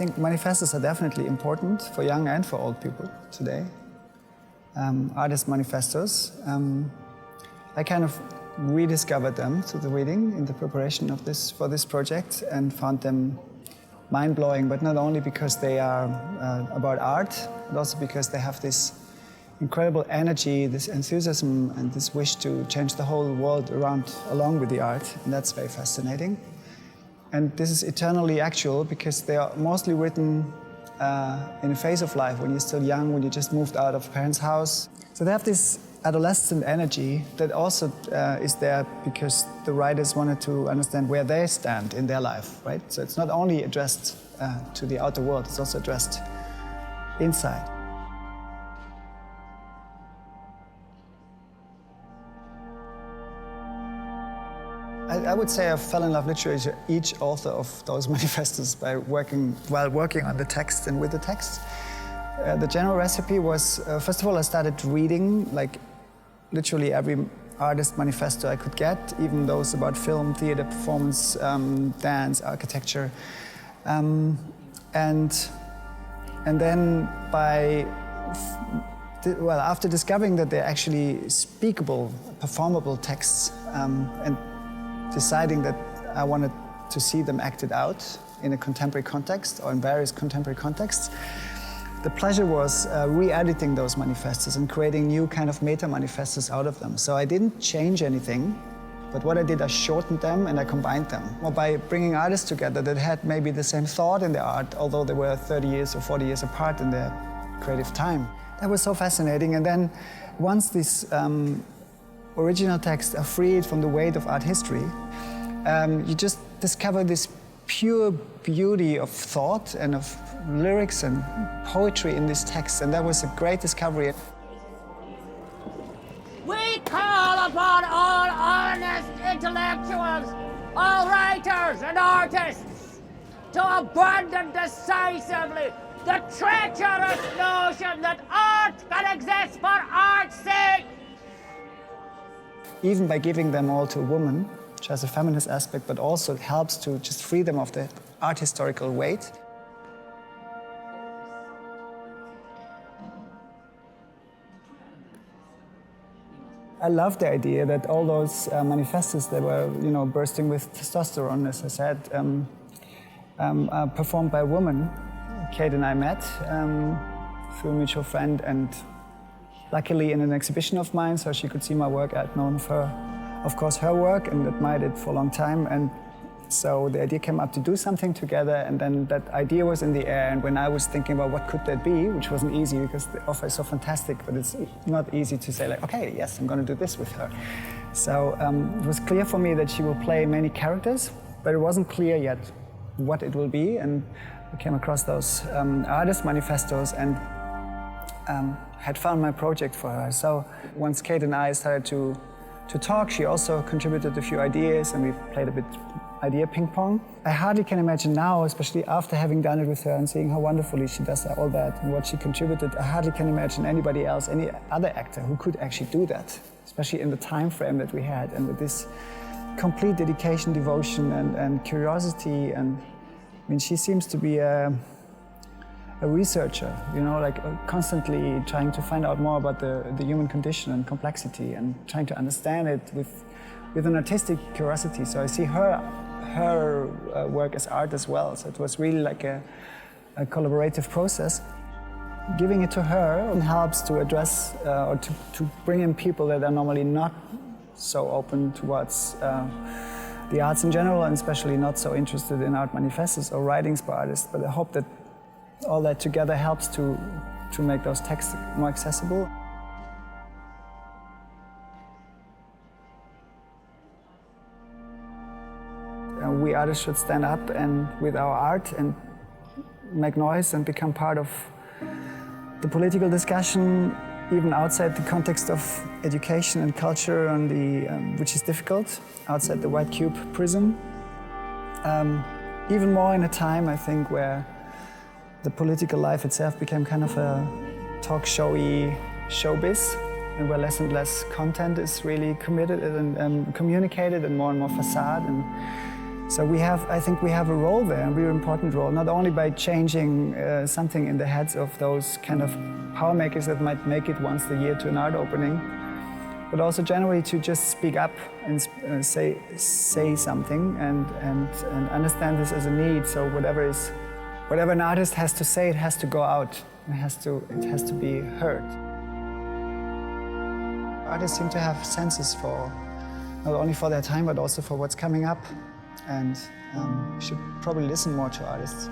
think manifestos are definitely important for young and for old people today. Artist manifestos. I kind of rediscovered them through the reading in the preparation of for this project and found them mind-blowing, but not only because they are about art, but also because they have this incredible energy, this enthusiasm, and this wish to change the whole world along with the art, and that's very fascinating. And this is eternally actual because they are mostly written in a phase of life when you're still young, when you just moved out of parents' house. So they have this adolescent energy that also is there because the writers wanted to understand where they stand in their life, right? So it's not only addressed to the outer world, it's also addressed inside. I would say I fell in love literally each author of those manifestos while working on the text and with the text. The general recipe was, first of all, I started reading literally every artist manifesto I could get, even those about film, theater, performance, dance, architecture. And then after discovering that they're actually speakable, performable texts, and deciding that I wanted to see them acted out in a contemporary context or in various contemporary contexts, the pleasure was re-editing those manifestos and creating new kind of meta-manifestos out of them. So I didn't change anything, but what I did, I shortened them and I combined them. Or by bringing artists together that had maybe the same thought in their art, although they were 30 years or 40 years apart in their creative time. That was so fascinating. And then once these original texts are freed from the weight of art history, you just discover this pure beauty of thought and of lyrics and poetry in these texts, and that was a great discovery. We call upon all honest intellectuals, all writers and artists, to abandon decisively the treacherous notion that art can exist for art's sake. Even by giving them all to a woman, which has a feminist aspect, but also helps to just free them of the art historical weight. I love the idea that all those manifestos that were, bursting with testosterone, as I said, performed by a woman. Cate and I met through a mutual friend, and luckily in an exhibition of mine, so she could see my work. I'd known of course, her work and admired it for a long time. And so the idea came up to do something together, and then that idea was in the air. And when I was thinking about what could that be, which wasn't easy because the offer is so fantastic, but it's not easy to say okay, yes, I'm going to do this with her. So it was clear for me that she will play many characters, but it wasn't clear yet what it will be. And I came across those artist manifestos and had found my project for her. So once Cate and I started to talk, she also contributed a few ideas, and we played a bit idea ping pong. I hardly can imagine now, especially after having done it with her and seeing how wonderfully she does all that and what she contributed, I hardly can imagine anybody else, any other actor who could actually do that, especially in the time frame that we had and with this complete dedication, devotion and curiosity. And I mean, she seems to be a researcher, constantly trying to find out more about the human condition and complexity and trying to understand it with an artistic curiosity. So I see her work as art as well. So it was really like a collaborative process. Giving it to her helps to address or to bring in people that are normally not so open towards the arts in general, and especially not so interested in art manifestos or writings by artists. But I hope that all that together helps to make those texts more accessible. We artists should stand up and with our art and make noise and become part of the political discussion, even outside the context of education and culture, and which is difficult, outside the white cube prism. Even more in a time, I think, where the political life itself became kind of a talk showy showbiz, and where less and less content is really committed and communicated, and more facade. And So I think we have a role there, a very important role, not only by changing something in the heads of those kind of power makers that might make it once a year to an art opening, but also generally to just speak up and say something and understand this as a need. So whatever an artist has to say, it has to go out. It has to be heard. Artists seem to have senses for not only for their time, but also for what's coming up. And we should probably listen more to artists.